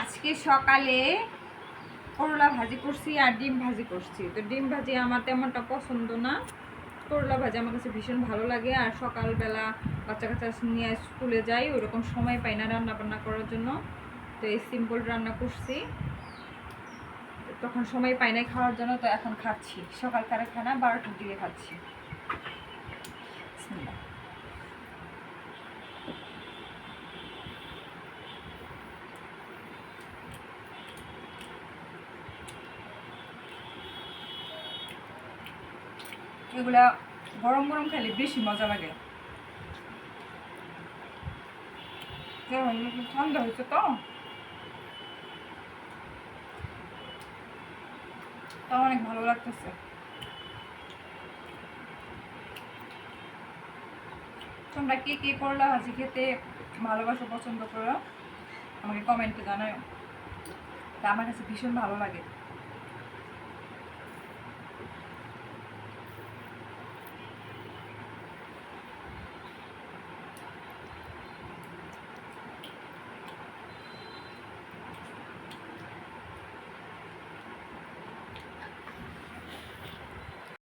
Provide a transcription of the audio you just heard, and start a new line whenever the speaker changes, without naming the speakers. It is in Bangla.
আজকে সকালে করলা ভাজি করছি আর ডিম ভাজি করছি। তো ডিম ভাজি আমার তেমনটা পছন্দ না, করলা ভাজি আমার কাছে ভীষণ ভালো লাগে। আর সকালবেলা বাচ্চা কাচ্চা নিয়ে স্কুলে যাই, ওরকম সময় পাই না রান্না বান্না করার জন্য। তো এই সিম্পল রান্না করছি, তখন সময় পাই নাই খাওয়ার জন্য। তো এখন খাচ্ছি, সকালকার খানা 12টার দিকে খাচ্ছি। এগুলা গরম গরম খেলে বেশি মজা লাগে। ঠান্ডা হয়েছে তো অনেক ভালো লাগতেছে। তোমরা কে কে করলা ভাজি খেতে ভালোবাসো, পছন্দ করো, আমাকে কমেন্টে জানাও। তা আমার কাছে ভীষণ ভালো লাগে।